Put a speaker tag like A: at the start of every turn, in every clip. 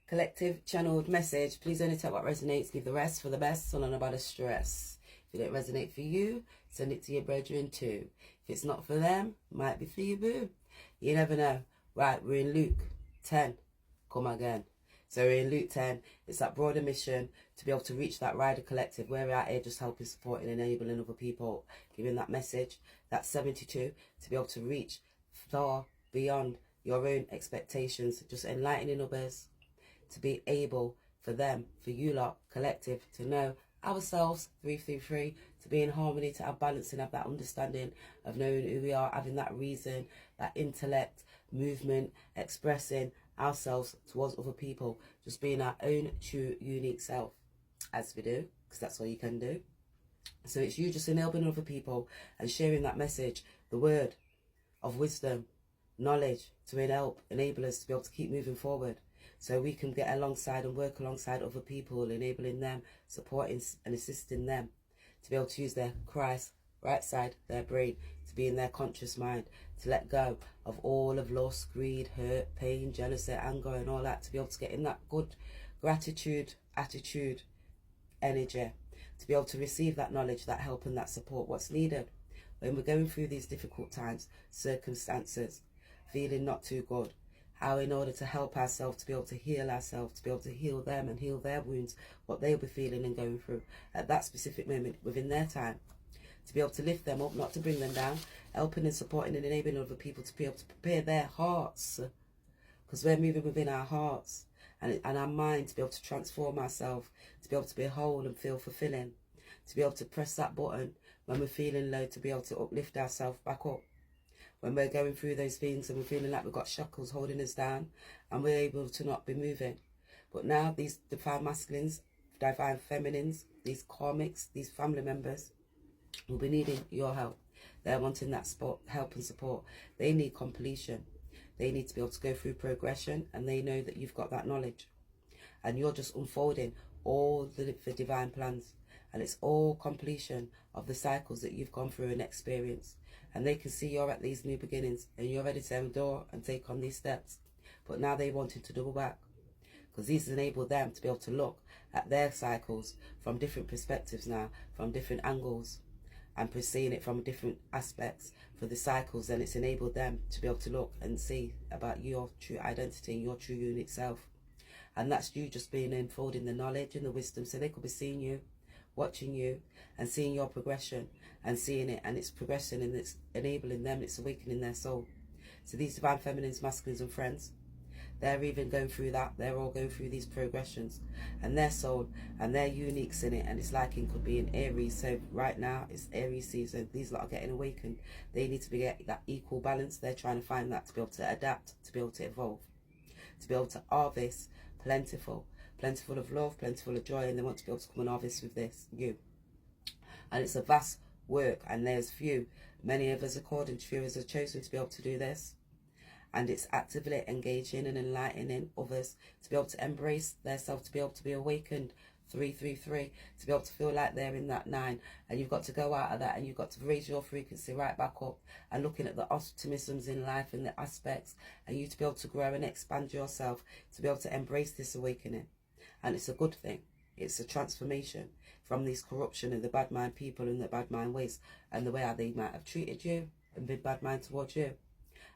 A: Collective channeled message. Please only take what resonates. Give the rest for the best. So none about the stress. If it don't resonate for you, send it to your brethren too. If it's not for them, might be for you, boo. You never know. Right, we're in Luke 10. Come again. So we're in Luke 10. It's that broader mission to be able to reach that rider collective where we're out here just helping, supporting, enabling other people, giving that message. That's 72. To be able to reach far beyond your own expectations, just enlightening others, to be able for them, for you lot, collective, to know ourselves, 333, to be in harmony, to have balance and have that understanding of knowing who we are, having that reason, that intellect, movement, expressing ourselves towards other people, just being our own true unique self, as we do, because that's all you can do. So it's you just enabling other people and sharing that message, the word of wisdom, knowledge, to enable us to be able to keep moving forward, so we can get alongside and work alongside other people, enabling them, supporting and assisting them to be able to use their Christ right side, their brain, to be in their conscious mind, to let go of all of loss, greed, hurt, pain, jealousy, anger and all that, to be able to get in that good gratitude, attitude, energy, to be able to receive that knowledge, that help and that support, what's needed when we're going through these difficult times, circumstances, feeling not too good. How in order to help ourselves, to be able to heal ourselves, to be able to heal them and heal their wounds, what they'll be feeling and going through at that specific moment within their time, to be able to lift them up, not to bring them down, helping and supporting and enabling other people to be able to prepare their hearts, because we're moving within our hearts and our mind, to be able to transform ourselves, to be able to be whole and feel fulfilling, to be able to press that button when we're feeling low, to be able to uplift ourselves back up. When we're going through those things and we're feeling like we've got shackles holding us down and we're able to not be moving. But now these divine masculines, divine feminines, these karmics, these family members will be needing your help. They're wanting that support, help and support. They need completion. They need to be able to go through progression, and they know that you've got that knowledge. And you're just unfolding all the divine plans. And it's all completion of the cycles that you've gone through and experienced. And they can see you're at these new beginnings and you're ready to endure and take on these steps. But now they wanted to double back, because these enable them to be able to look at their cycles from different perspectives now, from different angles, and seeing it from different aspects for the cycles. Then it's enabled them to be able to look and see about your true identity and your true unique self. And that's you just being unfolding the knowledge and the wisdom, so they could be seeing you, watching you and seeing your progression and seeing it, and it's progressing and it's enabling them, it's awakening their soul. So these divine feminines, masculines and friends, they're even going through that. They're all going through these progressions and their soul and their uniques in it. And it's like it could be in Aries. So right now it's Aries season. These lot are getting awakened. They need to be getting that equal balance. They're trying to find that, to be able to adapt, to be able to evolve, to be able to harvest plentiful of love, plentiful of joy, and they want to be able to come and harvest with this, you. And it's a vast work, and there's few. Many of us, according to few of us, are chosen to be able to do this. And it's actively engaging and enlightening others to be able to embrace themselves, to be able to be awakened, 333, to be able to feel like they're in that 9. And you've got to go out of that and you've got to raise your frequency right back up and looking at the optimisms in life and the aspects, and you to be able to grow and expand yourself, to be able to embrace this awakening. And it's a good thing. It's a transformation from this corruption and the bad mind people and the bad mind ways and the way how they might have treated you and been bad mind towards you.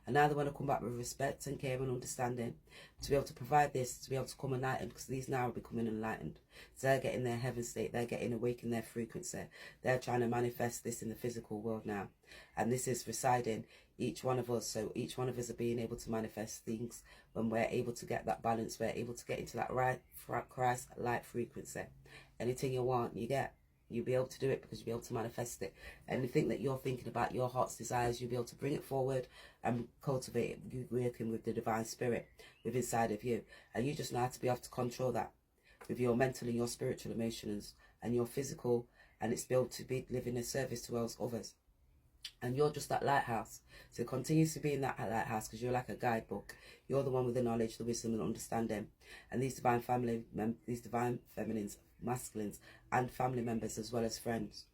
A: And now they want to come back with respect and care and understanding, to be able to provide this, to be able to come enlightened, because these now are becoming enlightened. So they're getting their heaven state, they're getting awakened their frequency. They're trying to manifest this in the physical world now. And this is residing each one of us. So each one of us are being able to manifest things when we're able to get that balance, we're able to get into that right Christ light frequency. Anything you want, you get. You'll be able to do it because you'll be able to manifest it. Anything that you're thinking about, your heart's desires, you'll be able to bring it forward and cultivate it. You working with the divine spirit within inside of you. And you just know how to be able to control that with your mental and your spiritual emotions and your physical. And it's be able to be living a service to others. And you're just that lighthouse. So continue to be in that lighthouse, because you're like a guidebook. You're the one with the knowledge, the wisdom and understanding. And these divine these divine feminines, masculines and family members, as well as friends,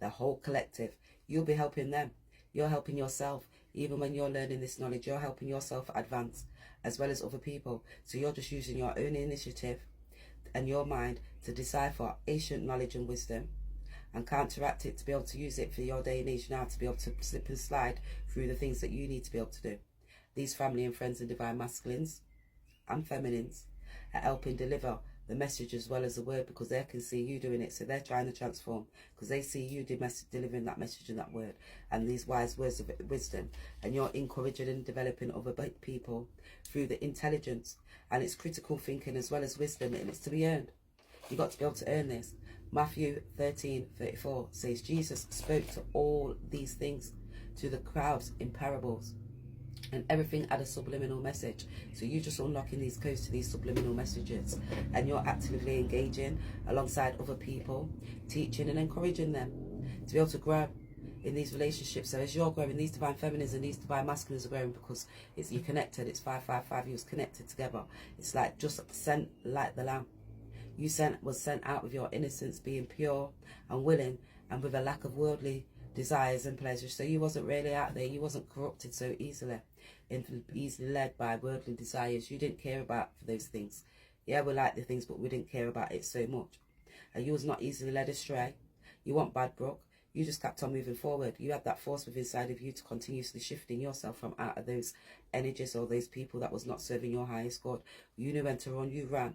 A: the whole collective, you'll be helping them. You're helping yourself. Even when you're learning this knowledge, you're helping yourself advance as well as other people. So you're just using your own initiative and your mind to decipher ancient knowledge and wisdom and counteract it to be able to use it for your day and age now, to be able to slip and slide through the things that you need to be able to do. These family and friends and divine masculines and feminines are helping deliver the message as well as the word, because they can see you doing it. So they're trying to transform because they see you delivering that message and that word and these wise words of wisdom, and you're encouraging and developing other people through the intelligence, and it's critical thinking as well as wisdom, and it's to be earned. You got to be able to earn this. Matthew 13:34 says Jesus spoke to all these things to the crowds in parables, and everything had a subliminal message. So you're just unlocking these codes to these subliminal messages, and you're actively engaging alongside other people, teaching and encouraging them to be able to grow in these relationships. So as you're growing, these divine feminines and these divine masculines are growing because you're connected. It's 555. You was connected together. It's like just sent like the lamb. You was sent out with your innocence, being pure and willing, and with a lack of worldly desires and pleasures. So you wasn't really out there. You wasn't corrupted so easily led by worldly desires. You didn't care about for those things. Yeah, we like the things, but we didn't care about it so much. And you was not easily led astray. You weren't bad broke. You just kept on moving forward. You had that force within inside of you to continuously shifting yourself from out of those energies or those people that was not serving your highest good. You knew when to run, you ran.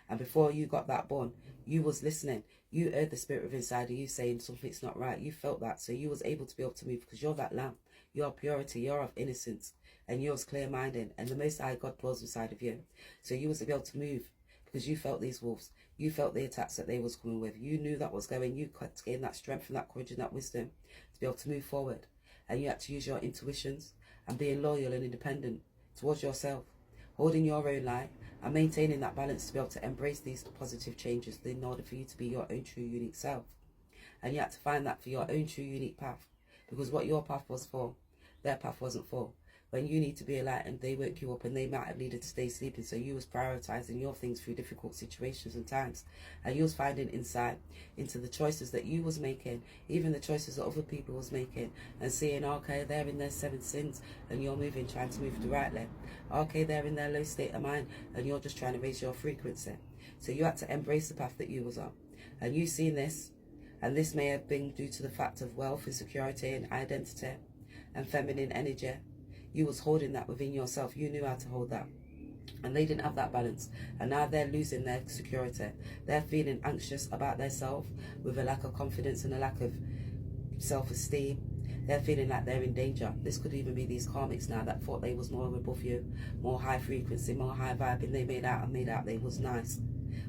A: And before you got that born, you was listening. You heard the spirit within inside of you saying something's not right. You felt that. So you was able to be able to move because you're that lamb. You're purity. You're of innocence. And yours clear-minded. And the Most High God dwells inside of you. So you was able to move because you felt these wolves. You felt the attacks that they was coming with. You knew that was going. You had to gain that strength and that courage and that wisdom to be able to move forward. And you had to use your intuitions and being loyal and independent towards yourself, holding your own light and maintaining that balance to be able to embrace these positive changes in order for you to be your own true unique self. And you had to find that for your own true unique path, because what your path was for, their path wasn't for. When you need to be a light and they woke you up and they might have needed to stay sleeping, so you was prioritizing your things through difficult situations and times, and you was finding insight into the choices that you was making, even the choices that other people was making, and seeing, okay, they're in their 7 sins and you're moving, trying to move the right leg. Okay, they're in their low state of mind and you're just trying to raise your frequency. So you had to embrace the path that you was on, and you seen this, and this may have been due to the fact of wealth and security and identity and feminine energy. You was holding that within yourself. You knew how to hold that. And they didn't have that balance. And now they're losing their security. They're feeling anxious about their self, with a lack of confidence and a lack of self-esteem. They're feeling like they're in danger. This could even be these karmics now that thought they was more above you, more high frequency, more high vibing. They made out they was nice.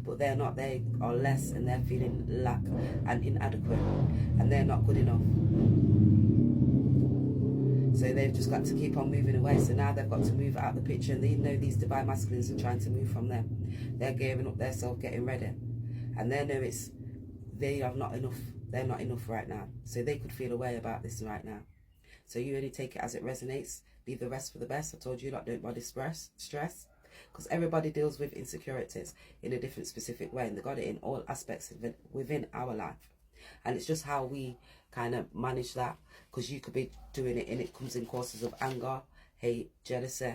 A: But they're not. They are less, and they're feeling lack and inadequate. And they're not good enough. So they've just got to keep on moving away. So now they've got to move out the picture, and they know these divine masculines are trying to move from them. They're gearing up their self, getting ready, and they know they are not enough. They're not enough right now. So they could feel a way about this right now. So you only take it as it resonates. Leave the rest for the best. I told you, don't body stress, because everybody deals with insecurities in a different specific way, and they got it in all aspects of it within our life. And it's just how we kind of manage that, because you could be doing it and it comes in courses of anger, hate, jealousy.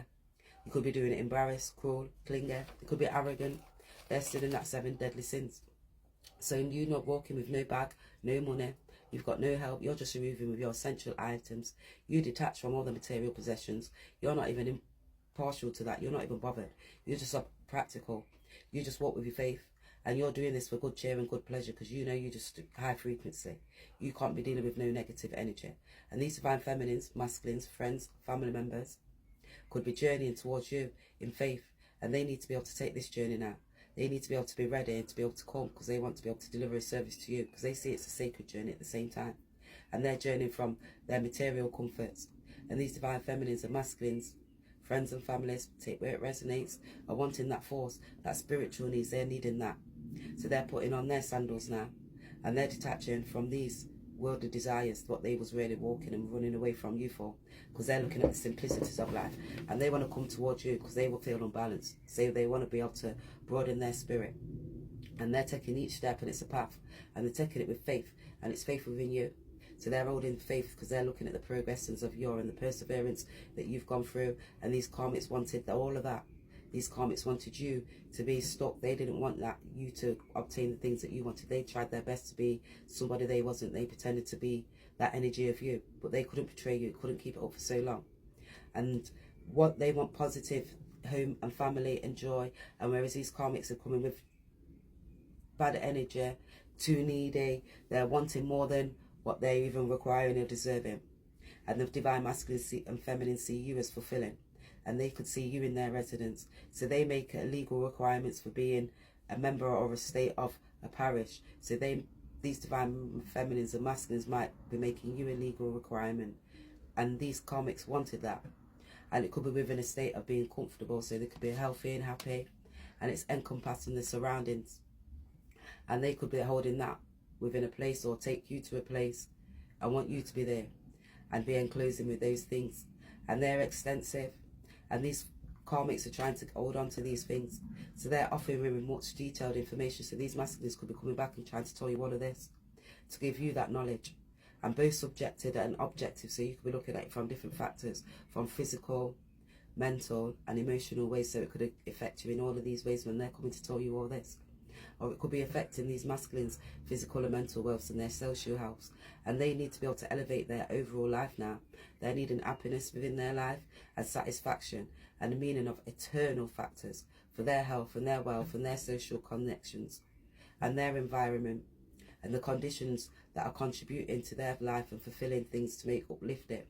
A: You could be doing it embarrassed, cruel, clingy. It could be arrogant. They're still in that 7 deadly sins. So you're not walking with no bag, no money. You've got no help. You're just moving with your essential items. You detach from all the material possessions. You're not even impartial to that. You're not even bothered. You're just practical. You just walk with your faith. And you're doing this for good cheer and good pleasure, because you know you're just high frequency. You can't be dealing with no negative energy. And these divine feminines, masculines, friends, family members could be journeying towards you in faith. And they need to be able to take this journey now. They need to be able to be ready and to be able to come, because they want to be able to deliver a service to you, because they see it's a sacred journey at the same time. And they're journeying from their material comforts. And these divine feminines and masculines, friends and families, take where it resonates, are wanting that force, that spiritual needs. They're needing that. So they're putting on their sandals now, and they're detaching from these worldly desires, what they was really walking and running away from you for, because they're looking at the simplicities of life, and they want to come towards you because they will feel unbalanced. So they want to be able to broaden their spirit, and they're taking each step, and it's a path, and they're taking it with faith, and it's faith within you. So they're holding faith because they're looking at the progressions of you and the perseverance that you've gone through. And these karmics wanted all of that. These karmics wanted you to be stuck. They didn't want that you to obtain the things that you wanted. They tried their best to be somebody they wasn't. They pretended to be that energy of you, but they couldn't portray you, couldn't keep it up for so long. And what they want, positive home and family and joy. And whereas these karmics are coming with bad energy, too needy, they're wanting more than what they're even requiring or deserving. And the divine masculine and feminine see you as fulfilling, and they could see you in their residence. So they make legal requirements for being a member or a state of a parish. So these divine feminines and masculines might be making you a legal requirement, and these karmics wanted that. And it could be within a state of being comfortable, so they could be healthy and happy, and it's encompassing the surroundings. And they could be holding that within a place, or take you to a place and want you to be there and be enclosing with those things. And they're extensive, and these karmics are trying to hold on to these things. So they're offering women much detailed information. So these masculines could be coming back and trying to tell you all of this, to give you that knowledge. And both subjective and objective, so you could be looking at it from different factors, from physical, mental and emotional ways. So it could affect you in all of these ways when they're coming to tell you all this. Or it could be affecting these masculines' physical and mental wealth and their social health. And they need to be able to elevate their overall life now. They're needing happiness within their life and satisfaction and the meaning of eternal factors for their health and their wealth and their social connections and their environment and the conditions that are contributing to their life and fulfilling things to make uplift it.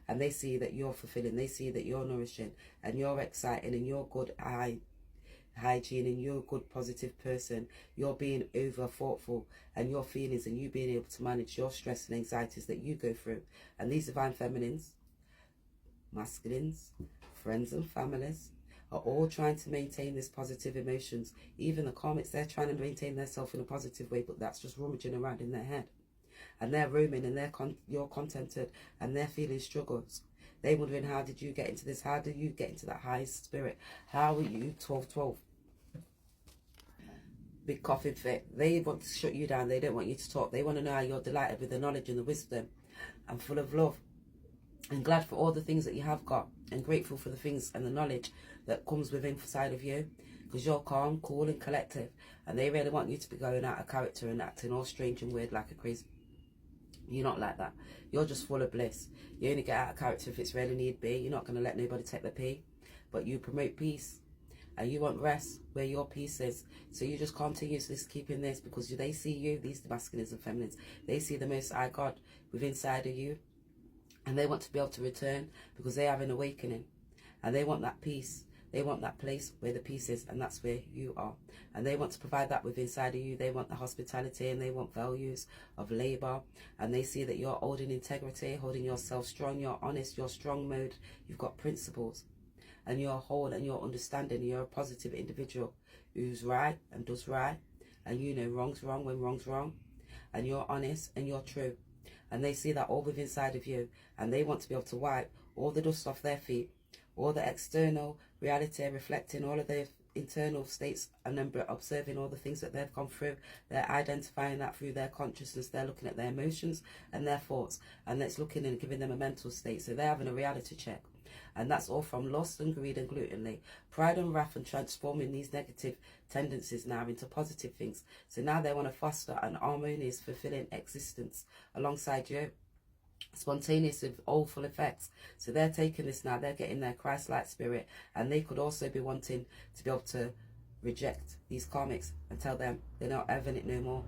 A: And they see that you're fulfilling, they see that you're nourishing and you're exciting and you're good hygiene and you're a good positive person. You're being over thoughtful, and your feelings and you being able to manage your stress and anxieties that you go through. And these divine feminines, masculines, friends and families are all trying to maintain this positive emotions. Even the karmics, they're trying to maintain themselves in a positive way, but that's just rummaging around in their head. And they're roaming and you're contented and they're feeling struggles. They're wondering, how did you get into this? How do you get into that high spirit? How are you 12-12? Big coughing fit. They want to shut you down. They don't want you to talk. They want to know how you're delighted with the knowledge and the wisdom and full of love and glad for all the things that you have got and grateful for the things and the knowledge that comes within inside of you, because you're calm, cool and collective, and they really want you to be going out of character and acting all strange and weird like a crazy. You're not like that. You're just full of bliss. You only get out of character if it's really need be. You're not going to let nobody take the pee, but you promote peace. And you want rest where your peace is. So you just continuously keeping this, because they see you, these masculines and feminines, they see the Most High God within inside of you. And they want to be able to return because they have an awakening. And they want that peace. They want that place where the peace is, and that's where you are. And they want to provide that within inside of you. They want the hospitality and they want values of labour. And they see that you're holding integrity, holding yourself strong, you're honest, you're strong mode, you've got principles. And you're whole and you're understanding, you're a positive individual who's right and does right, and you know wrong's wrong when wrong's wrong, and you're honest and you're true. And they see that all within inside of you, and they want to be able to wipe all the dust off their feet, all the external reality reflecting all of their internal states, and then observing all the things that they've gone through. They're identifying that through their consciousness. They're looking at their emotions and their thoughts, and it's looking and giving them a mental state. So they're having a reality check. And that's all from lust and greed and gluttony, pride and wrath, and transforming these negative tendencies now into positive things. So now they want to foster an harmonious, fulfilling existence alongside you, spontaneous with all full effects. So they're taking this now, they're getting their Christ-like spirit, and they could also be wanting to be able to reject these karmics and tell them they're not having it no more.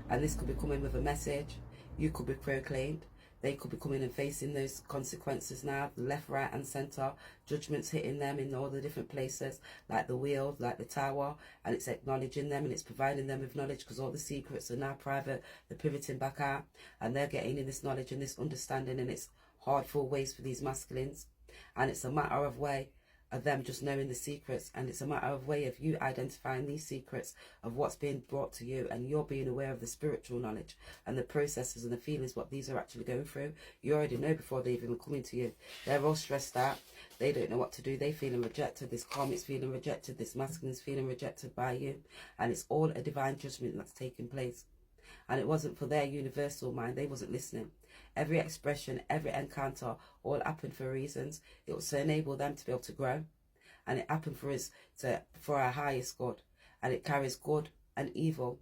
A: And this could be coming with a message. You could be proclaimed. They could be coming and facing those consequences now, the left, right and centre, judgments hitting them in all the different places, like the wheel, like the tower, and it's acknowledging them and it's providing them with knowledge, because all the secrets are now private. They're pivoting back out and they're getting in this knowledge and this understanding, and it's hardful ways for these masculines. And it's a matter of way of them just knowing the secrets, and it's a matter of way of you identifying these secrets of what's being brought to you, and you're being aware of the spiritual knowledge and the processes and the feelings, what these are actually going through. You already know before they've even come into you. They're all stressed out. They don't know what to do. They're feeling rejected. This karmic's feeling rejected. This masculine's feeling rejected by you, and it's all a divine judgment that's taking place. And it wasn't for their universal mind. They wasn't listening. Every expression, every encounter, all happened for reasons. It was to enable them to be able to grow. And it happened for us, for our highest good. And it carries good and evil,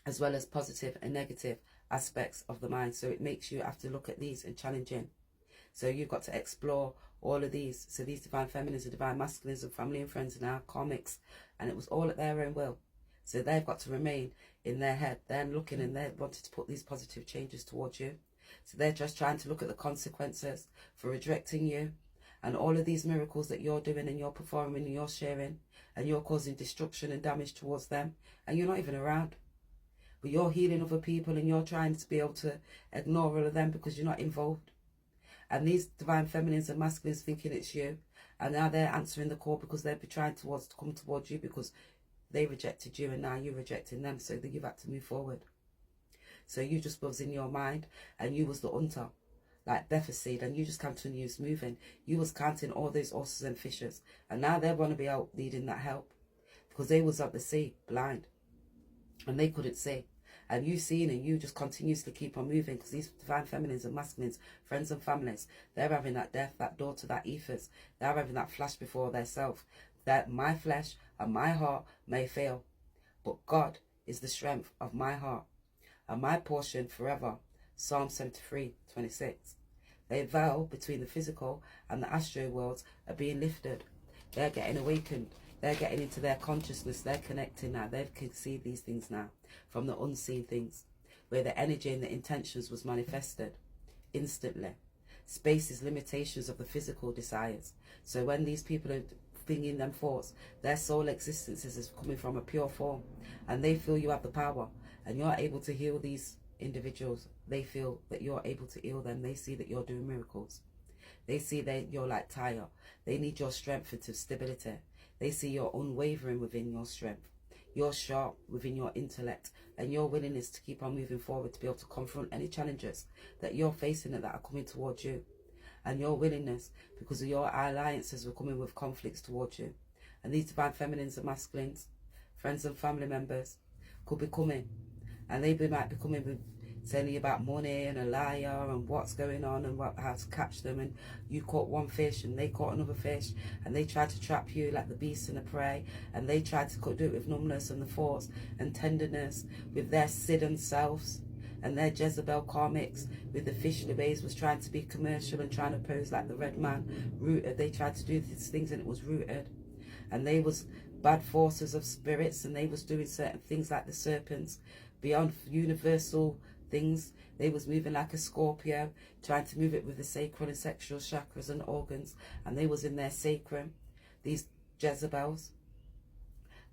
A: as well as positive and negative aspects of the mind. So it makes you have to look at these and challenging. So you've got to explore all of these. So these divine feminines and divine masculines and family and friends and our karmics. And it was all at their own will. So they've got to remain in their head. They're looking and they're wanting to put these positive changes towards you. So they're just trying to look at the consequences for rejecting you. And all of these miracles that you're doing and you're performing and you're sharing. And you're causing destruction and damage towards them. And you're not even around. But you're healing other people and you're trying to be able to ignore all of them because you're not involved. And these divine feminines and masculines thinking it's you. And now they're answering the call because they're trying to come towards you because they rejected you and now you're rejecting them. So that you've had to move forward. So you just was in your mind and you was the hunter, like Bethesda, and you just continued moving. You was counting all those horses and fishes. And now they want to be out needing that help because they was at the sea, blind. And they couldn't see. And you seen and you just continuously keep on moving because these divine feminines and masculines, friends and families, they're having that death, that door to that ethers. They're having that flash before their self. That my flesh and my heart may fail, but God is the strength of my heart and my portion forever. Psalm 73:26. They veil between the physical and the astral worlds are being lifted. They're getting awakened. They're getting into their consciousness. They're connecting now. They can see these things now from the unseen things, where the energy and the intentions was manifested instantly. Space is limitations of the physical desires. So when these people are thinking them thoughts, their soul existences is coming from a pure form, and they feel you have the power, and you're able to heal these individuals. They feel that you're able to heal them. They see that you're doing miracles. They see that you're like Tyre. They need your strength into stability. They see you're unwavering within your strength. You're sharp within your intellect and your willingness to keep on moving forward to be able to confront any challenges that you're facing and that are coming towards you. And your willingness, because of your alliances, were coming with conflicts towards you. And these divine feminines and masculines, friends and family members, could be coming. And they might be coming with telling you about money and a liar and what's going on and how to catch them. And you caught one fish and they caught another fish. And they tried to trap you like the beast and the prey. And they tried to do it with numbness and the thoughts and tenderness with their sidden selves. And their Jezebel karmics with the fish bays was trying to be commercial and trying to pose like the red man. Rooted. They tried to do these things and it was rooted. And they was bad forces of spirits and they was doing certain things like the serpents. Beyond universal things. They was moving like a Scorpio, trying to move it with the sacral and sexual chakras and organs. And they was in their sacrum. These Jezebels.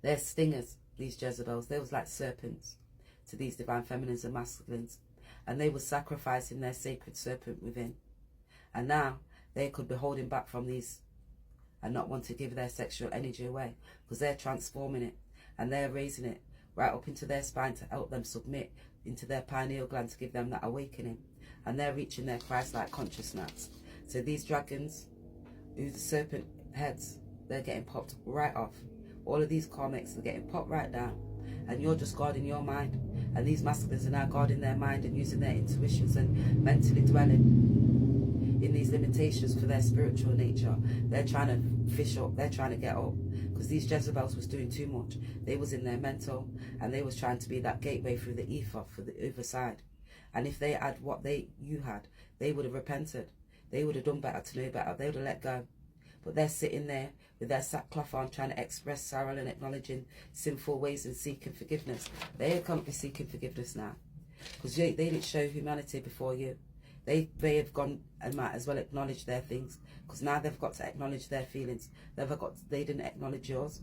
A: They're stingers, these Jezebels. They was like serpents to these divine feminines and masculines, and they were sacrificing their sacred serpent within. And now they could be holding back from these and not want to give their sexual energy away because they're transforming it and they're raising it right up into their spine to help them submit into their pineal gland to give them that awakening, and they're reaching their Christ-like consciousness. So these dragons, who's the serpent heads, they're getting popped right off. All of these karmics are getting popped right down, and you're just guarding your mind. And these masculines are now guarding their mind and using their intuitions and mentally dwelling in these limitations for their spiritual nature. They're trying to fish up, they're trying to get up, because these Jezebels was doing too much. They was in their mental, and they was trying to be that gateway through the ether for the other side. And if they had what you had, they would have repented. They would have done better to know better. They would have let go. But they're sitting there with their sackcloth on, trying to express sorrow and acknowledging sinful ways and seeking forgiveness. They can't be seeking forgiveness now, because they didn't show humanity before you. They have gone and might as well acknowledge their things, because now they've got to acknowledge their feelings. They didn't acknowledge yours.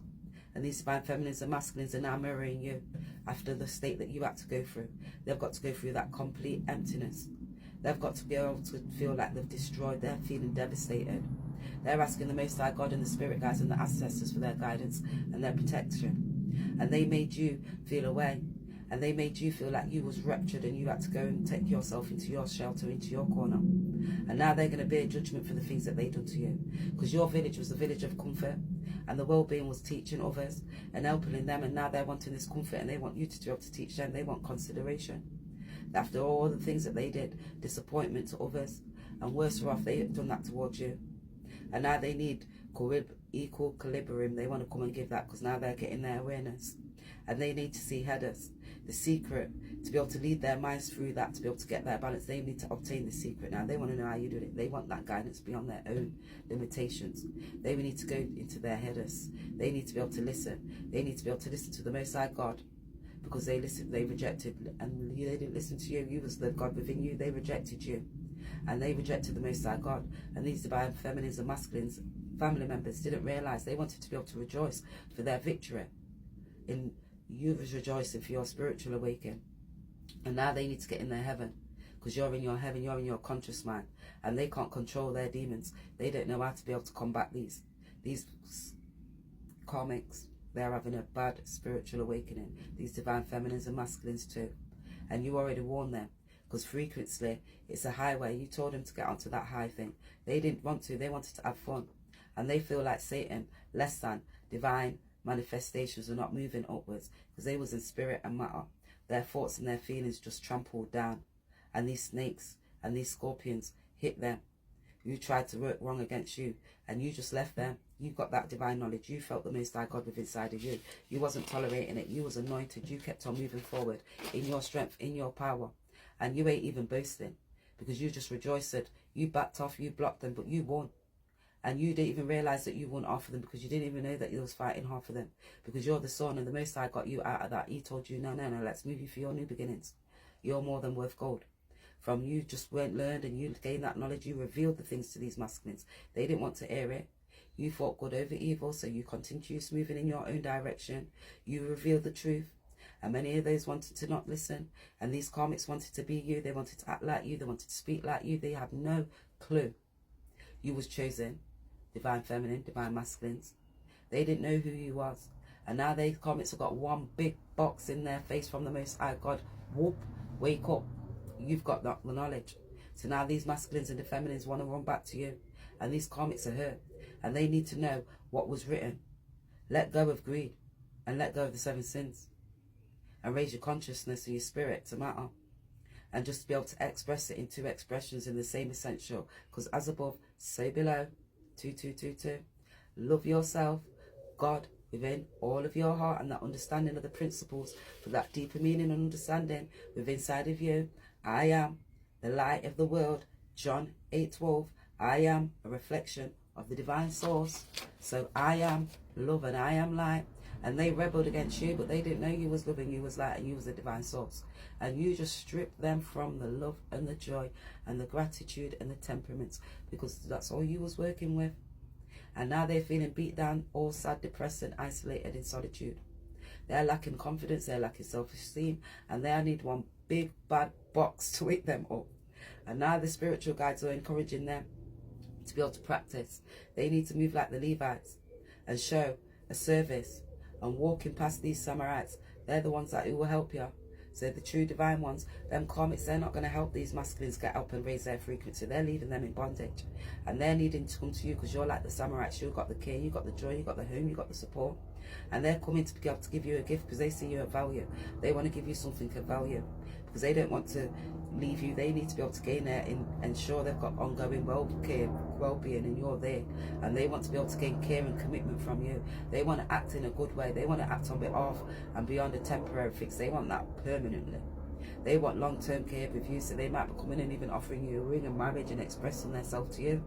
A: And these divine feminines and masculines are now mirroring you after the state that you had to go through. They've got to go through that complete emptiness. They've got to be able to feel like they've destroyed. They're feeling devastated. They're asking the Most High God and the Spirit guides and the ancestors for their guidance and their protection. And they made you feel away. And they made you feel like you was ruptured and you had to go and take yourself into your shelter, into your corner. And now they're going to bear judgment for the things that they done to you. Because your village was a village of comfort. And the well-being was teaching others and helping them, and now they're wanting this comfort and they want you to be able to teach them. They want consideration. After all the things that they did, disappointment to others, and worse off, they've done that towards you. And now they need equal equilibrium. They want to come and give that, because now they're getting their awareness. And they need to see headers, the secret, to be able to lead their minds through that, to be able to get their balance. They need to obtain the secret now. They want to know how you do it. They want that guidance beyond their own limitations. They need to go into their headers. They need to be able to listen. They need to be able to listen to the Most High God, because they rejected, and they didn't listen to you. You was the God within you. They rejected you, and they rejected the Most High God. And these divine feminines and masculines, family members, didn't realize they wanted to be able to rejoice for their victory. In you was rejoicing for your spiritual awakening, and now they need to get in their heaven, because you're in your heaven, you're in your conscious mind, and they can't control their demons. They don't know how to be able to combat these karmics. They're having a bad spiritual awakening, these divine feminines and masculines too. And you already warned them, because frequently it's a highway. You told them to get onto that high thing. They didn't want to. They wanted to have fun, and they feel like Satan, less than divine manifestations, are not moving upwards, because they was in spirit and matter. Their thoughts and their feelings just trampled down, and these snakes and these scorpions hit them. You tried to work wrong against you, and you just left them. You got that divine knowledge. You felt the Most High God within inside of you. You wasn't tolerating it. You was anointed. You kept on moving forward in your strength, in your power, and you ain't even boasting, because you just rejoiced. You backed off, you blocked them, but you won. And you didn't even realize that you won half of them, because you didn't even know that you was fighting half of them, because you're the son, and the Most High got you out of that. He told you, no, let's move you for your new beginnings. You're more than worth gold. From you just weren't learned, and you gained that knowledge. You revealed the things to these masculines. They didn't want to hear it. You fought good over evil, so you continued moving in your own direction. You revealed the truth, and many of those wanted to not listen. And these karmics wanted to be you. They wanted to act like you. They wanted to speak like you. They have no clue. You was chosen, divine feminine, divine masculines. They didn't know who you was, and now they karmics have got one big box in their face from the Most High God. Whoop, wake up. You've got that knowledge. So now these masculines and the feminines want to run back to you, and these karmics are hurt, and they need to know what was written. Let go of greed, and let go of the 7 sins, and raise your consciousness and your spirit to matter, and just be able to express it in 2 expressions in the same essential, because as above, so below. 2222. Love yourself, God within all of your heart, and that understanding of the principles for that deeper meaning and understanding within inside of you. I am the light of the world. John 8:12. I am a reflection of the divine source. So I am love and I am light. And they rebelled against you, but they didn't know you was love and you was light and you was the divine source. And you just stripped them from the love and the joy and the gratitude and the temperaments, because that's all you was working with. And now they're feeling beat down, all sad, depressed and isolated in solitude. They're lacking confidence, they're lacking self-esteem, and they need one big bad box to wake them up. And now the spiritual guides are encouraging them to be able to practice. They need to move like the Levites and show a service and walking past these Samarites. They're the ones who will help you. So the true divine ones, them karmics, they're not going to help these masculines get up and raise their frequency. They're leaving them in bondage, and they're needing to come to you, because you're like the Samarites. You've got the care, you've got the joy, you've got the home, you've got the support, and they're coming to be able to give you a gift, because they see you at value. They want to give you something of value, because they don't want to leave you. They need to be able to gain there and ensure they've got ongoing well-being, and you're there, and they want to be able to gain care and commitment from you. They want to act in a good way. They want to act on behalf and beyond a temporary fix. They want that permanently. They want long-term care with you, so they might be coming and even offering you a ring of marriage and expressing themselves to you.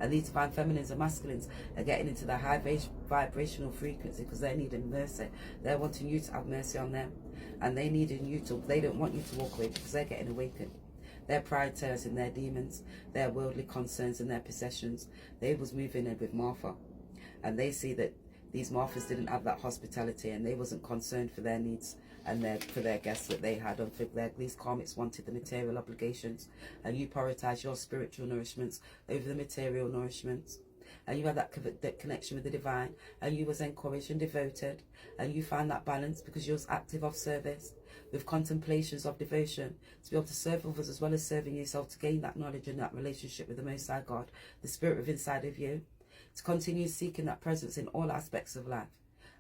A: And these divine feminines and masculines are getting into their high vibrational frequency, because they're needing mercy. They're wanting you to have mercy on them, and they needing you to. They don't want you to walk away, because they're getting awakened. They're prioritizing their demons, their worldly concerns and their possessions. They was moving in with Martha, and they see that these Marthas didn't have that hospitality, and they wasn't concerned for their needs and for their guests that they had. And for these karmics wanted the material obligations, and you prioritize your spiritual nourishments over the material nourishments. And you had that connection with the divine, and you was encouraged and devoted, and you found that balance, because you was active of service with contemplations of devotion, to be able to serve others as well as serving yourself, to gain that knowledge and that relationship with the Most High God, the spirit within inside of you, to continue seeking that presence in all aspects of life,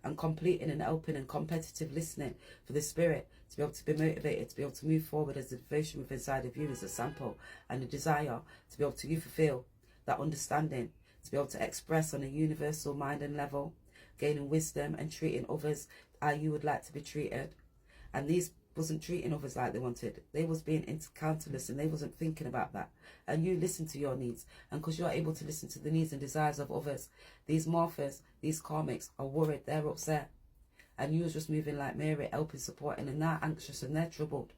A: and completing and helping and competitive listening for the spirit to be able to be motivated, to be able to move forward as the devotion within inside of you is a sample, and a desire to be able to you fulfill that understanding, to be able to express on a universal mind and level, gaining wisdom and treating others how you would like to be treated. And these wasn't treating others like they wanted. They was being counterless, and they wasn't thinking about that. And you listen to your needs. And because you're able to listen to the needs and desires of others, these morphers, these karmics are worried, they're upset. And you was just moving like Mary, helping, supporting, and they're anxious and they're troubled.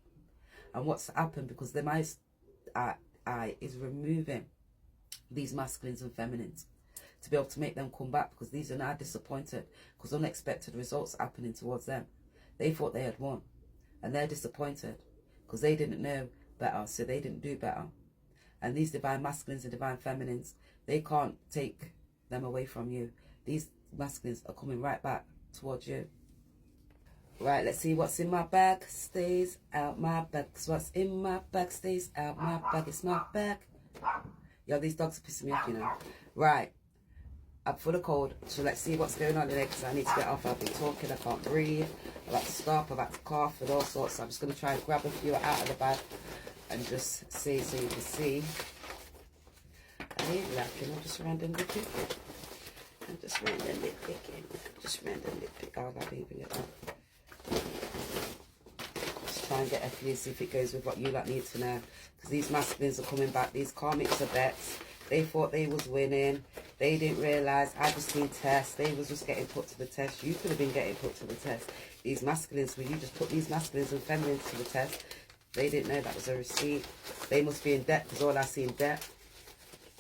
A: And what's happened, because the eye is removing these masculines and feminines to be able to make them come back, because these are now disappointed because unexpected results are happening towards them. They thought they had won, and they're disappointed because they didn't know better, so they didn't do better. And these divine masculines and divine feminines, they can't take them away from you. These masculines are coming right back towards you. Right, let's see what's in my bag stays out my bag. So what's in my bag stays out my bag. It's my bag. Yo, these dogs are pissing me off, you know. Right, I'm full of cold, so let's see what's going on today, because I need to get off. I've been talking, I can't breathe, I've had to stop, I've had to cough and all sorts. So I'm just going to try and grab a few out of the bag and just see, so you can see. I ain't laughing, I'm just randomly picking. I'm just randomly picking. Just randomly picking. Oh, I can't even get that. Just try and get a few, see if it goes with what you lot need to know. Because these masculines are coming back, these karmics are bets. They thought they was winning. They didn't realise I just been test. They was just getting put to the test. You could have been getting put to the test. These masculines, when you just put these masculines and feminines to the test, they didn't know that was a receipt. They must be in debt, because all I see in debt.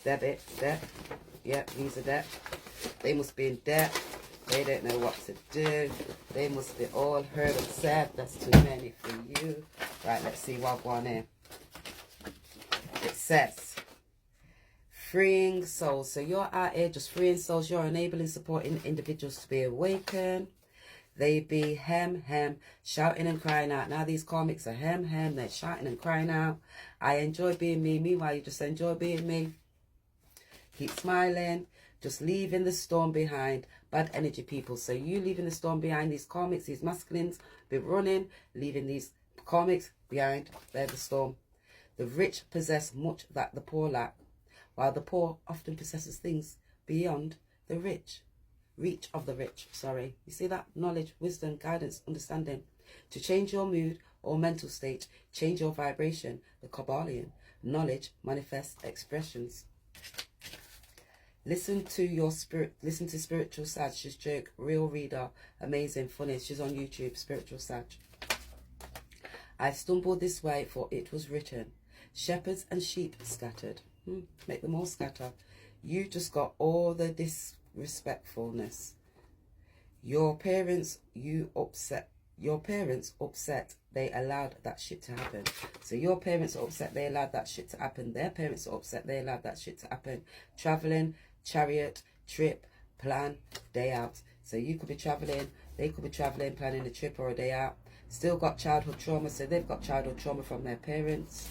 A: Debit, debt. Yep, Visa debt. They must be in debt. They don't know what to do. They must be all heard and said. That's too many for you. Right, let's see what one here. It says, freeing souls. So you're out here just freeing souls. You're enabling, supporting individuals to be awakened. They be hem, shouting and crying out. Now these karmics are hem, they're shouting and crying out. I enjoy being me. Meanwhile, you just enjoy being me. Keep smiling. Just leaving the storm behind. Bad energy people. So you leaving the storm behind. These karmics, these masculines, be running, leaving these karmics behind. They're the storm. The rich possess much that the poor lack, while the poor often possesses things beyond the rich. Reach of the rich, sorry. You see that? Knowledge, wisdom, guidance, understanding. To change your mood or mental state, change your vibration. The Kabbalion. Knowledge, manifest expressions. Listen to your spirit. Listen to Spiritual Sag. She's joke, real reader, amazing, funny. She's on YouTube, Spiritual Sag. I stumbled this way, for it was written. Shepherds and sheep scattered. Make them all scatter. You just got all the disrespectfulness. Your parents upset. They allowed that shit to happen. So your parents are upset. They allowed that shit to happen. Their parents are upset. They allowed that shit to happen. Traveling, chariot, trip, plan, day out. So you could be traveling. They could be traveling, planning a trip or a day out. Still got childhood trauma. So they've got childhood trauma from their parents.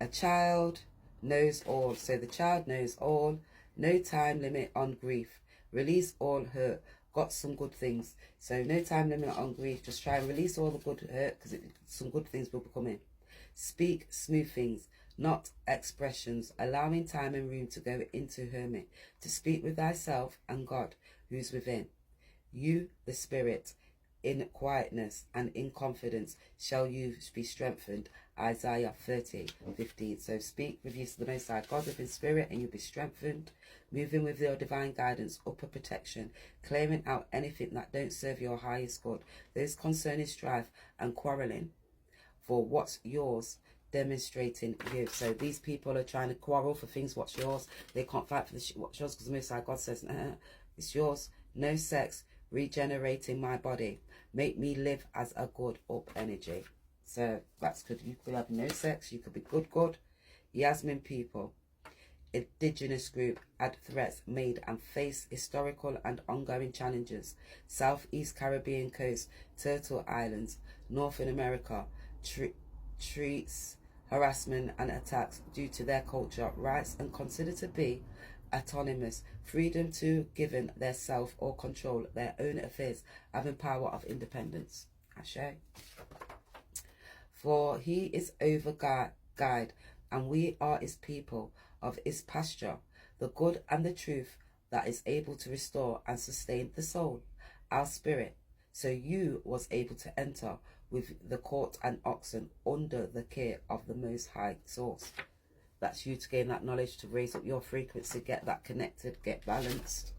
A: A child knows all. So the child knows all. No time limit on grief. Release all hurt. Got some good things. So no time limit on grief. Just try and release all the good hurt, because some good things will be coming. Speak smooth things, not expressions. Allowing time and room to go into hermit. To speak with thyself and God who's within. You, the spirit, in quietness and in confidence shall you be strengthened. Isaiah 30:15. So speak with you to the Most High God within spirit, and you'll be strengthened. Moving with your divine guidance, upper protection, clearing out anything that don't serve your highest good. Those concerning strife and quarrelling for what's yours, demonstrating you. So these people are trying to quarrel for things what's yours. They can't fight for the shit what's yours, because the Most High God says, it's yours. No sex, regenerating my body. Make me live as a good up energy. So that's good. You could have no sex. You could be good. Yasmin people. Indigenous group had threats made and face historical and ongoing challenges. Southeast Caribbean coast, Turtle Islands, Northern America, treats, harassment and attacks due to their culture, rights and considered to be autonomous, freedom to govern their self or control their own affairs, having power of independence. Ashe. For he is over guide, and we are his people of his pasture, the good and the truth that is able to restore and sustain the soul, our spirit. So you was able to enter with the court and oxen under the care of the Most High Source. That's you to gain that knowledge, to raise up your frequency, get that connected, get balanced.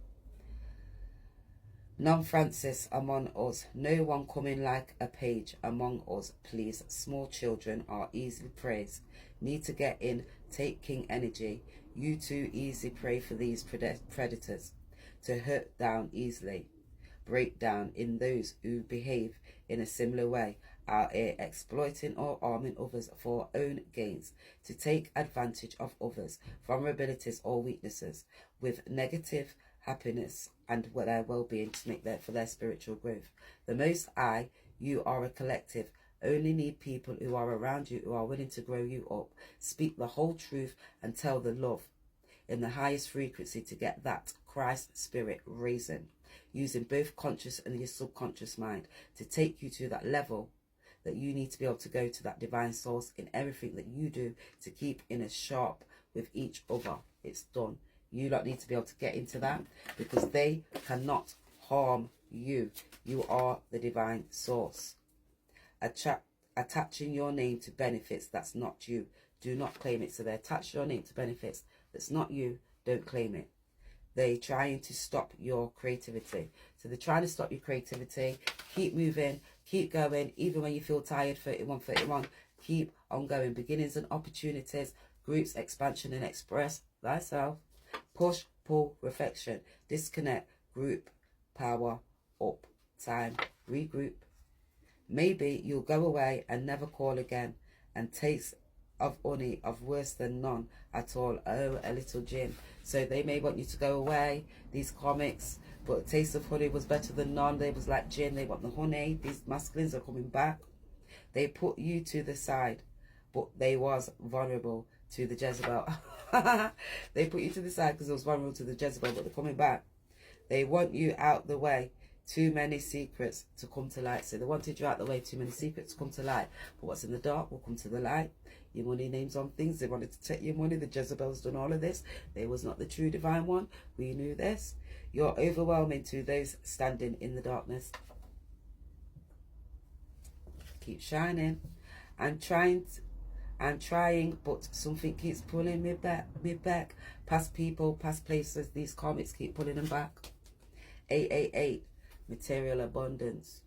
A: None Francis among us, no one coming like a page among us, please. Small children are easily praised. Need to get in, take king energy. You too easy prey for these predators to hurt down easily. Break down in those who behave in a similar way, out here exploiting or arming others for own gains, to take advantage of others, vulnerabilities or weaknesses, with negative happiness and their well-being to make that for their spiritual growth. The Most High, you are a collective, only need people who are around you, who are willing to grow you up, speak the whole truth and tell the love in the highest frequency to get that Christ spirit raising, using both conscious and your subconscious mind to take you to that level that you need to be able to go to that divine source in everything that you do, to keep in a sharp with each other. It's done. You lot need to be able to get into that, because they cannot harm you. You are the divine source. Attaching your name to benefits that's not you. Do not claim it. So they attach your name to benefits that's not you. Don't claim it. They're trying to stop your creativity. So they're trying to stop your creativity. Keep moving. Keep going. Even when you feel tired, 31. Keep on going. Beginnings and opportunities. Groups, expansion and express thyself. Push, pull, reflection. Disconnect, group, power, up, time, regroup. Maybe you'll go away and never call again, and taste of honey of worse than none at all. Oh, a little gin. So they may want you to go away, these comics, but taste of honey was better than none. They was like gin. They want the honey. These masculines are coming back. They put you to the side, but they was vulnerable to the Jezebel. They put you to the side because it was vulnerable to the Jezebel, but they're coming back. They want you out the way. Too many secrets to come to light. So they wanted you out the way. Too many secrets to come to light. But what's in the dark will come to the light. Your money names on things. They wanted to take your money. The Jezebel's done all of this. They was not the true divine one. We knew this. You're overwhelming to those standing in the darkness. Keep shining. I'm trying, but something keeps pulling me back. Past people, past places. These karmics keep pulling them back. 888. Material abundance.